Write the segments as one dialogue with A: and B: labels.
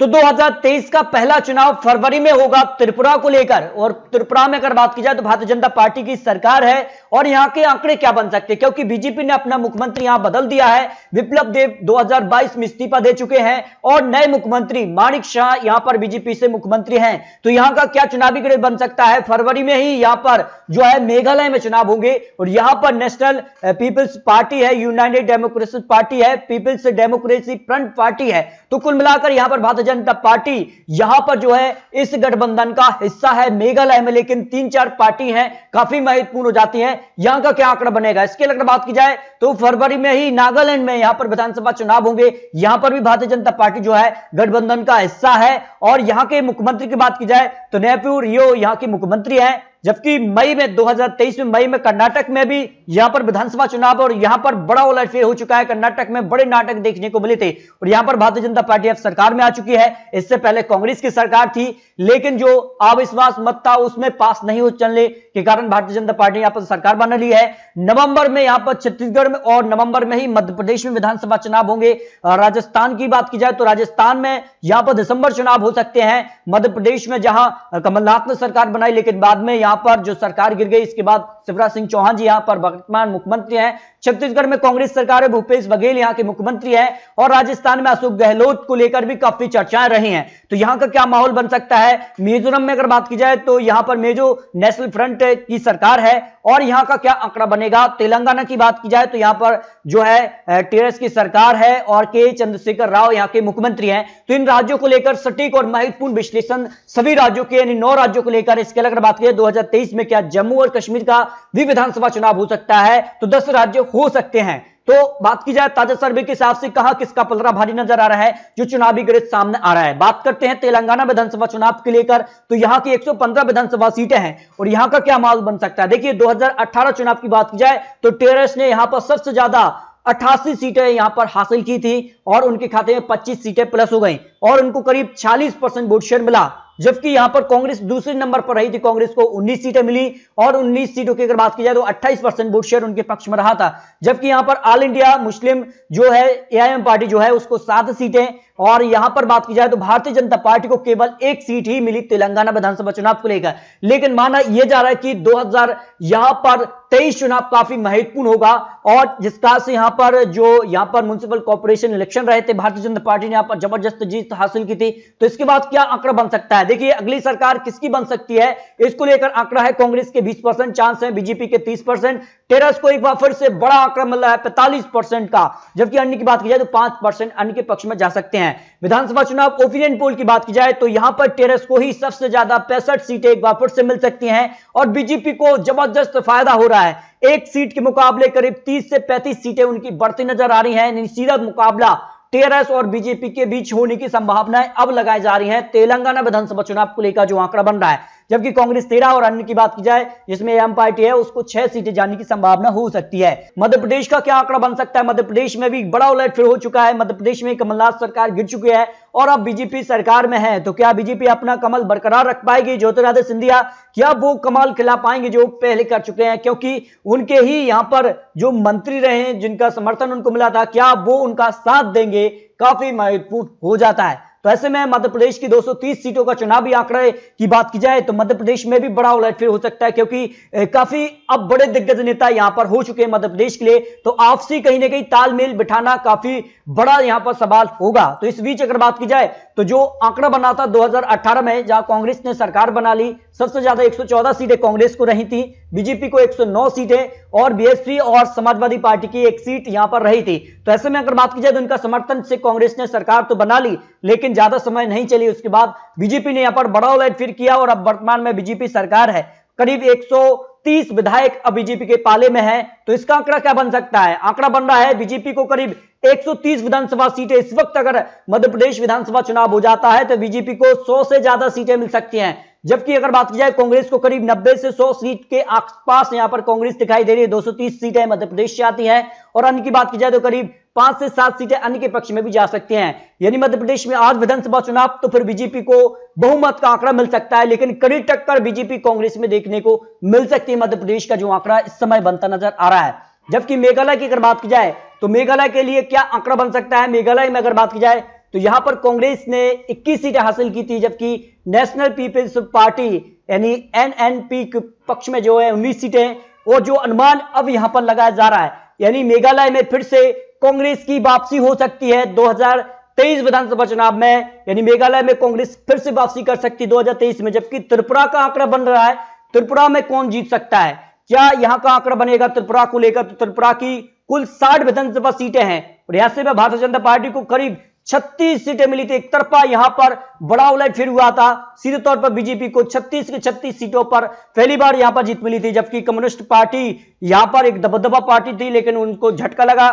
A: तो 2023 का पहला चुनाव फरवरी में होगा त्रिपुरा को लेकर। और त्रिपुरा में अगर बात की जाए तो भारतीय जनता पार्टी की सरकार है और यहां के आंकड़े क्या बन सकते हैं, क्योंकि बीजेपी ने अपना मुख्यमंत्री यहां बदल दिया है। विप्लव देव 2022 में इस्तीफा दे चुके हैं और नए मुख्यमंत्री माणिक शाह यहां पर बीजेपी से मुख्यमंत्री हैं। तो यहां का क्या चुनावी गणित बन सकता है? फरवरी में ही यहां पर जो है मेघालय में चुनाव होंगे और यहां पर नेशनल पीपल्स पार्टी है, यूनाइटेड डेमोक्रेसी पार्टी है, पीपल्स डेमोक्रेसी फ्रंट पार्टी है। तो कुल मिलाकर यहां पर भारतीय जनता पार्टी यहां पर जो है इस गठबंधन का हिस्सा है मेघालय में, लेकिन 3-4 पार्टी हैं काफी महत्वपूर्ण हो जाती हैं। यहां का क्या आंकड़ा बनेगा इसके अगर बात की जाए तो फरवरी में ही नागालैंड में यहां पर विधानसभा चुनाव होंगे। यहां पर भी भारतीय जनता पार्टी जो है गठबंधन का हिस्सा है। और यहां के मुख्यमंत्री की बात की जाए तो नेफ्यू रियो यहां के मुख्यमंत्री हैं। जबकि मई में 2023 में मई में कर्नाटक में भी यहां पर विधानसभा चुनाव और यहां पर बड़ा उलटफेर हो चुका है। कर्नाटक में बड़े नाटक देखने को मिले थे और यहां पर भारतीय जनता पार्टी अब सरकार में आ चुकी है। इससे पहले कांग्रेस की सरकार थी, लेकिन जो अविश्वास मत था उसमें पास नहीं हो चलने के कारण भारतीय जनता पार्टी यहां पर सरकार बना ली है। नवंबर में यहां पर छत्तीसगढ़ में और नवंबर में ही मध्य प्रदेश में विधानसभा चुनाव होंगे। राजस्थान की बात की जाए तो राजस्थान में यहां पर दिसंबर चुनाव हो सकते हैं। मध्य प्रदेश में जहां कमलनाथ ने सरकार बनाई लेकिन बाद में यहां पर जो सरकार गिर गई, इसके बाद शिवराज सिंह चौहान जी यहां पर वर्तमान मुख्यमंत्री हैं। छत्तीसगढ़ में कांग्रेस सरकार है, भूपेश बघेल यहां के मुख्यमंत्री हैं। और राजस्थान में अशोक गहलोत को लेकर भी काफी चर्चाएं रही हैं। तो यहां का क्या माहौल बन सकता है? मिजोरम में अगर बात की जाए तो यहां पर मेजो नेशनल फ्रंट की सरकार है और यहां का क्या आंकड़ा बनेगा? तेलंगाना की बात की जाए तो यहां पर जो है टीआरएस की सरकार है और के चंद्रशेखर राव यहां के मुख्यमंत्री हैं। तो इन राज्यों को लेकर सटीक और महत्वपूर्ण विश्लेषण सभी राज्यों के यानी 9 राज्यों को लेकर इसके अगर बात की 2023 में क्या जम्मू और कश्मीर का भी विधानसभा चुनाव हो सकता है? तो 10 राज्य हो सकते हैं। तो बात की जाए ताजा सर्वे के हिसाब से कहां किसका पलड़ा भारी नजर आ रहा है, जो चुनावी गणित सामने आ रहा है। बात करते हैं तेलंगाना विधानसभा चुनाव के लेकर, तो यहां की 115 विधानसभा सीटें हैं और यहां का क्या माहौल बन सकता है? देखिए 2018 चुनाव की बात की जाए तो टीआरएस ने यहां पर सबसे ज्यादा 88 सीटें यहां पर हासिल की थी और उनके खाते में 25 सीटें प्लस हो गई और उनको करीब 40% वोट शेयर मिला। जबकि यहां पर कांग्रेस दूसरे नंबर पर रही थी, कांग्रेस को 19 सीटें मिली और 19 सीटों की अगर बात की जाए तो 28% वोट शेयर उनके पक्ष में रहा था। जबकि यहां पर ऑल इंडिया मुस्लिम जो है एआईएम पार्टी जो है उसको 7 सीटें और यहां पर बात की जाए तो भारतीय जनता पार्टी को केवल 1 सीट ही मिली तेलंगाना विधानसभा चुनाव को लेकर। लेकिन माना यह जा रहा है कि 2023 चुनाव काफी महत्वपूर्ण होगा और जिसका से यहां पर म्युनिसिपल कॉर्पोरेशन इलेक्शन रहे थे, भारतीय जनता पार्टी ने यहां पर जबरदस्त जीत हासिल की थी। तो इसके बाद क्या आंकड़ा बन सकता है? देखिए अगली सरकार किसकी बन सकती है इसको लेकर आंकड़ा है। कांग्रेस के 20% चांस है, बीजेपी के 30%, टीआरएस को एक बार फिर से बड़ा आंकड़ा मिल रहा है 45% का, जबकि अन्य की बात की जाए तो 5% अन्य के पक्ष में जा सकते हैं। विधानसभा चुनाव ओपिनियन पोल की बात की जाए तो यहां पर टीआरएस को ही सबसे ज्यादा 65 सीटें एक बार फिर से मिल सकती हैं और बीजेपी को जबरदस्त फायदा हो रहा है। 1 सीट के मुकाबले करीब 30 से 35 सीटें उनकी बढ़ती नजर आ रही हैं। सीधा मुकाबला टीआरएस और बीजेपी के बीच होने की संभावनाएं अब लगाई जा रही हैं तेलंगाना विधानसभा चुनाव को लेकर जो आंकड़ा बन रहा है। जबकि कांग्रेस 13 और अन्य की बात की जाए जिसमें एम पार्टी है उसको 6 सीटें जाने की संभावना हो सकती है। मध्य प्रदेश का क्या आंकड़ा बन सकता है? मध्य प्रदेश में भी बड़ा उलटफेर हो चुका है। मध्य प्रदेश में कमलनाथ सरकार गिर चुकी है और अब बीजेपी सरकार में है। तो क्या बीजेपी अपना कमल बरकरार रख पाएगी? ज्योतिरादित्य सिंधिया क्या वो कमाल खिला पाएंगे जो पहले कर चुके हैं, क्योंकि उनके ही यहां पर जो मंत्री रहे हैं जिनका समर्थन उनको मिला था, क्या वो उनका साथ देंगे? काफी महत्वपूर्ण हो जाता है। तो ऐसे में मध्य प्रदेश की 230 सीटों का चुनावी आंकड़े की बात की जाए तो मध्य प्रदेश में भी बड़ा उलटफेर हो सकता है, क्योंकि काफी अब बड़े दिग्गज नेता यहां पर हो चुके हैं मध्य प्रदेश के लिए। तो आपसी कहीं ना कहीं तालमेल बिठाना काफी बड़ा यहां पर सवाल होगा। तो इस बीच अगर बात की जाए तो जो आंकड़ा बना था 2018 में जहां कांग्रेस ने सरकार बना ली, सबसे ज्यादा 114 सीटें कांग्रेस को रही थी, बीजेपी को 109 सीटें और बीएसपी और समाजवादी पार्टी की 1 सीट यहां पर रही थी। तो ऐसे में अगर बात की जाए तो उनका समर्थन से कांग्रेस ने सरकार तो बना ली, लेकिन ज्यादा समय नहीं चली। उसके बाद बीजेपी ने यहां पर बड़ा उलटफेर किया और अब वर्तमान में बीजेपी सरकार है। करीब 130 विधायक अब बीजेपी के पाले में है। तो इसका आंकड़ा क्या बन सकता है? आंकड़ा बन रहा है बीजेपी को करीब 130 विधानसभा सीटें। इस वक्त अगर मध्य प्रदेश विधानसभा चुनाव हो जाता है तो बीजेपी को 100 से ज्यादा सीटें मिल सकती हैं। जबकि अगर बात की जाए कांग्रेस को करीब 90 से 100 सीट के आसपास यहां पर कांग्रेस दिखाई दे रही है। 230 सीटें मध्य प्रदेश से आती हैं और अन्य की बात की जाए तो करीब 5 से 7 सीटें अन्य के पक्ष में भी जा सकती हैं। यानी मध्य प्रदेश में आज विधानसभा चुनाव तो फिर बीजेपी को बहुमत का आंकड़ा मिल सकता है, लेकिन कड़ी टक्कर बीजेपी कांग्रेस में देखने को मिल सकती है। मध्य प्रदेश का जो आंकड़ा इस समय बनता नजर आ रहा है। जबकि मेघालय की अगर बात की जाए तो मेघालय के लिए क्या आंकड़ा बन सकता है? मेघालय में अगर बात की जाए तो यहां पर कांग्रेस ने 21 सीटें हासिल की थी, जबकि नेशनल पीपल्स पार्टी यानी एनएनपी के पक्ष में जो है 19 सीटें। और जो अनुमान अब यहां पर लगाया जा रहा है, यानी मेघालय में फिर से कांग्रेस की वापसी हो सकती है 2023 विधानसभा चुनाव में, यानी मेघालय में कांग्रेस फिर से वापसी कर सकती है 2023 में। जबकि त्रिपुरा का आंकड़ा बन रहा है, त्रिपुरा में कौन जीत सकता है, क्या यहां का आंकड़ा बनेगा त्रिपुरा को लेकर? तो त्रिपुरा की कुल 60 विधानसभा सीटें हैं और यहां से भारतीय जनता पार्टी को करीब 36 सीटें मिली थी। एक तरफा यहां पर बड़ा उलट फिर हुआ था, सीधे तौर पर बीजेपी को 36 की 36 सीटों पर पहली बार यहां पर जीत मिली थी। जबकि कम्युनिस्ट पार्टी यहां पर एक दबदबा पार्टी थी, लेकिन उनको झटका लगा,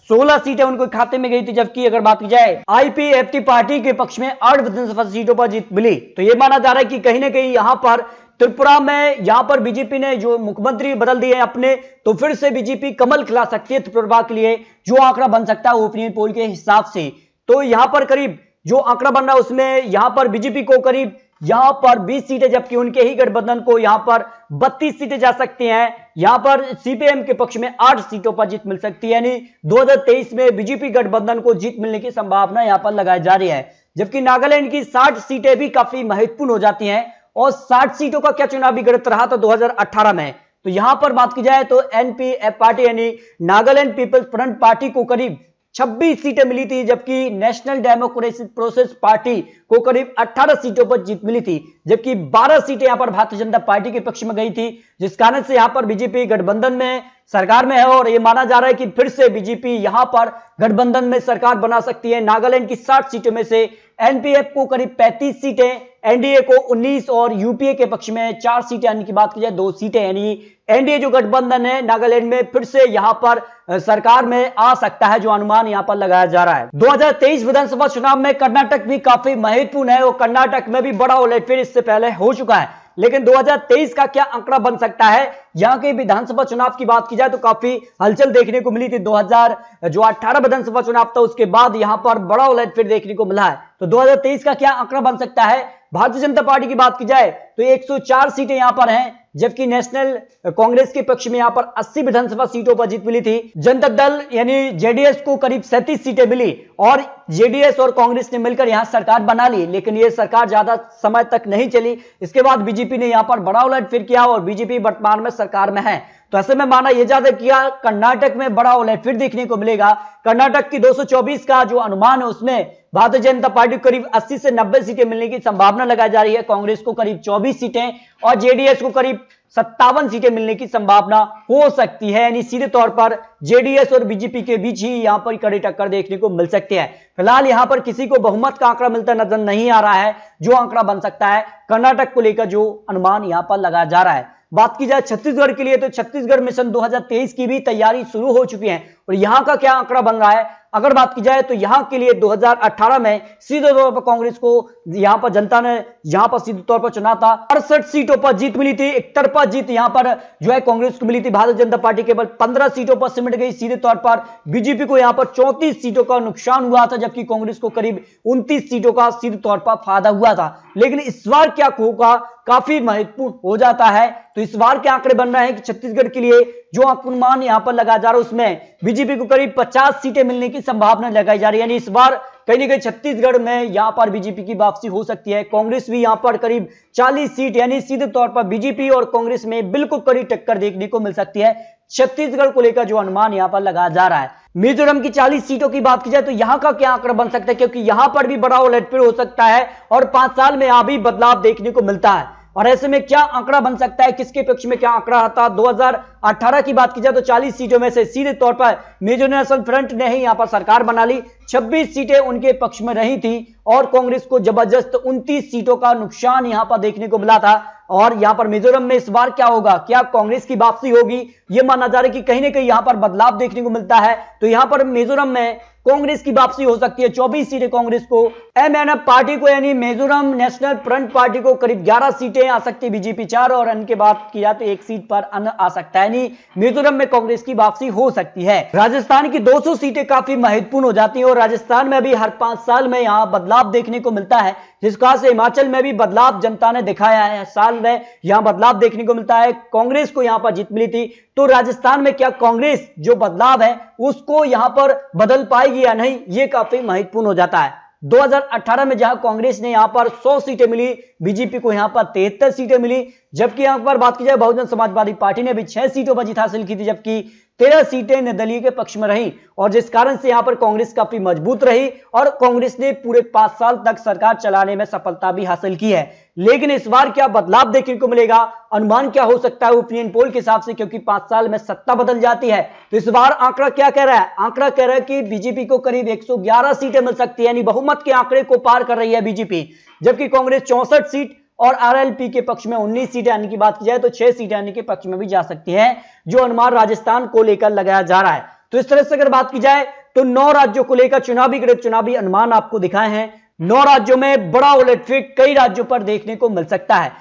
A: 16 सीटें उनको खाते में गई थी। जबकि अगर बात की जाए आईपीएफटी पार्टी के पक्ष में 8 विधानसभा सीटों पर जीत मिली। तो यह माना जा रहा है कि कहीं ना कहीं यहां पर त्रिपुरा में यहां पर बीजेपी ने जो मुख्यमंत्री बदल दिए अपने, तो फिर से बीजेपी कमल खिला सकती है त्रिपुरा के लिए, जो आंकड़ा बन सकता है ओपिनियन पोल के हिसाब से। तो यहां पर करीब जो आंकड़ा बन रहा है उसमें यहां पर बीजेपी को करीब यहां पर 20 सीटें, जबकि उनके ही गठबंधन को यहां पर 32 सीटें जा सकती हैं। यहां पर सीपीएम के पक्ष में 8 सीटों पर जीत मिल सकती है, यानी 2023 में बीजेपी गठबंधन को जीत मिलने की संभावना यहां पर लगाई जा रही है। जबकि नागालैंड की 60 सीटें भी काफी महत्वपूर्ण हो जाती हैं। और 60 सीटों का क्या चुनावी गणित रहा था 2018 में, तो यहां पर बात की जाए तो एनपीएफ पार्टी यानी नागालैंड पीपल्स फ्रंट पार्टी को करीब 26 सीटें मिली थी, जबकि नेशनल डेमोक्रेसी प्रोसेस पार्टी को करीब 18 सीटों पर जीत मिली थी। जबकि 12 सीटें यहां पर भारतीय जनता पार्टी के पक्ष में गई थी, जिस कारण से यहां पर बीजेपी गठबंधन में सरकार में है और यह माना जा रहा है कि फिर से बीजेपी यहां पर गठबंधन में सरकार बना सकती है। नागालैंड की 60 सीटों में से एनपीएफ को करीब 35 सीटें, एनडीए को 19 और यूपीए के पक्ष में 4 सीटें, यानी की बात की जाए 2 सीटें, यानी एनडीए जो गठबंधन है नागालैंड में फिर से यहां पर सरकार में आ सकता है, जो अनुमान यहां पर लगाया जा रहा है। 2023 विधानसभा चुनाव में कर्नाटक भी काफी महत्वपूर्ण है और कर्नाटक में भी बड़ा उलटफेर इससे पहले हो चुका है। लेकिन 2023 का क्या आंकड़ा बन सकता है, यहां के विधानसभा चुनाव की बात की जाए तो काफी हलचल देखने को मिली थी। 2018 विधानसभा चुनाव था, उसके बाद यहां पर बड़ा उलटफेर देखने को मिला है। तो 2023 का क्या आंकड़ा बन सकता है? भारतीय जनता पार्टी की बात की जाए तो 104 सीटें यहां पर हैं, जबकि नेशनल कांग्रेस के पक्ष में यहां पर 80 विधानसभा सीटों पर जीत मिली थी। जनता दल यानी जेडीएस को करीब 37 सीटें मिली और जेडीएस और कांग्रेस ने मिलकर यहां सरकार बना ली, लेकिन यह सरकार ज्यादा समय तक नहीं चली। इसके बाद बीजेपी ने यहां पर बड़ा उलटफेर किया और बीजेपी वर्तमान में सरकार में है। तो ऐसे में माना यह जाता किया कर्नाटक में बड़ा उलटफेर देखने को मिलेगा। कर्नाटक की 224 का जो अनुमान है उसमें भारतीय जनता पार्टी को करीब 80 से 90 सीटें मिलने की संभावना लगाई जा रही है, कांग्रेस को करीब 24 सीटें और जेडीएस को करीब 57 सीटें मिलने की संभावना हो सकती है। यानी सीधे तौर पर जेडीएस और बीजेपी के बीच ही यहां पर कड़ी टक्कर देखने को मिल सकती है। फिलहाल यहां पर किसी को बहुमत का आंकड़ा मिलता नजर नहीं आ रहा है। जो आंकड़ा बन सकता है कर्नाटक को लेकर जो अनुमान यहां पर लगाया जा रहा है। बात की जाए छत्तीसगढ़ के लिए तो छत्तीसगढ़ मिशन 2023 की भी तैयारी शुरू हो चुकी है और यहां का क्या आंकड़ा बन रहा है, अगर बात की जाए तो यहां के लिए 2018 में सीधे तौर पर कांग्रेस को यहां पर जनता ने यहां पर सीधे तौर पर चुना था। 68 सीटों पर जीत मिली थी, एक तरफा जीत यहां पर जो है कांग्रेस को मिली थी। भारतीय जनता पार्टी केवल 15 सीटों पर सिमट गई। सीधे तौर पर बीजेपी को यहां पर 34 सीटों का नुकसान हुआ था, जबकि कांग्रेस को करीब 29 सीटों का सीधे तौर पर फायदा हुआ था। लेकिन इस बार क्या होगा, काफी महत्वपूर्ण हो जाता है। तो इस बार के आंकड़े बन रहे हैं कि छत्तीसगढ़ के लिए जो अनुमान यहां पर लगाया जा रहा है उसमें बीजेपी को करीब 50 सीटें मिलने की संभावना लगाई जा रही है। यानी इस बार कहीं ना कहीं छत्तीसगढ़ में यहां पर बीजेपी की वापसी हो सकती है। कांग्रेस भी यहां पर करीब 40 सीट, यानी सीधे तौर पर बीजेपी और कांग्रेस में बिल्कुल कड़ी टक्कर देखने को मिल सकती है छत्तीसगढ़ को लेकर जो अनुमान यहां पर लगाया जा रहा है। मिजोरम की 40 सीटों की बात की जाए तो यहां का क्या आंकड़ा बन सकता है, क्योंकि यहां पर भी बड़ा उलटफेर हो सकता है और 5 साल में यहां भी बदलाव देखने को मिलता है। और ऐसे में क्या आंकड़ा बन सकता है, किसके पक्ष में क्या आंकड़ा आता? 2018 की बात की जाए तो 40 सीटों में से सीधे तौर पर मिजो नेशनल फ्रंट ने ही यहां पर सरकार बना ली। 26 सीटें उनके पक्ष में रही थी और कांग्रेस को जबरदस्त 29 सीटों का नुकसान यहां पर देखने को मिला था। और यहां पर मिजोरम में इस बार क्या होगा, क्या कांग्रेस की वापसी होगी? यह माना जा रहा है कि कहीं ना कहीं यहां पर बदलाव देखने को मिलता है। तो यहां पर मिजोरम में कांग्रेस की वापसी हो सकती है। 24 सीटें कांग्रेस को, एमएनएफ पार्टी को यानी मिजोरम नेशनल फ्रंट पार्टी को करीब 11 सीटें आ सकती है, बीजेपी 4 और अन्य के बात की जाए तो 1 सीट पर अन्य आ सकता है। यानी मिजोरम में कांग्रेस की वापसी हो सकती है। राजस्थान की 200 सीटें काफी महत्वपूर्ण हो जाती हैं और राजस्थान में भी हर 5 साल में यहां बदलाव देखने को मिलता है, जिस कारण से हिमाचल में भी बदलाव जनता ने दिखाया है। साल में यहां बदलाव देखने को मिलता है। कांग्रेस को यहां पर जीत मिली थी, तो राजस्थान में क्या कांग्रेस जो बदलाव है उसको यहां पर बदल पाएगी या नहीं, यह काफी महत्वपूर्ण हो जाता है। 2018 में जहां कांग्रेस ने यहां पर 100 सीटें मिली, बीजेपी को यहां पर 73 सीटें मिली, जबकि यहां पर बात की जाए बहुजन समाजवादी पार्टी ने भी 6 सीटों पर जीत हासिल की थी, जबकि 13 सीटें निर्दलीय के पक्ष में रही, और जिस कारण से यहां पर कांग्रेस काफी मजबूत रही और कांग्रेस ने पूरे 5 साल तक सरकार चलाने में सफलता भी हासिल की है। लेकिन इस बार क्या बदलाव देखने को मिलेगा, अनुमान क्या हो सकता है ओपिनियन पोल के हिसाब से, क्योंकि 5 साल में सत्ता बदल जाती है, तो इस बार आंकड़ा क्या कह रहा है? आंकड़ा कह रहा है कि बीजेपी को करीब 111 सीटें मिल सकती है, यानी बहुमत के आंकड़े को पार कर रही है बीजेपी, जबकि कांग्रेस 64 सीट और आरएलपी के पक्ष में 19 सीटें आने की बात की जाए तो 6 सीटें आने के पक्ष में भी जा सकती है, जो अनुमान राजस्थान को लेकर लगाया जा रहा है। तो इस तरह से अगर बात की जाए तो 9 राज्यों को लेकर चुनावी अनुमान आपको दिखाए हैं। 9 राज्यों में बड़ा उलटफेर कई राज्यों पर देखने को मिल सकता है।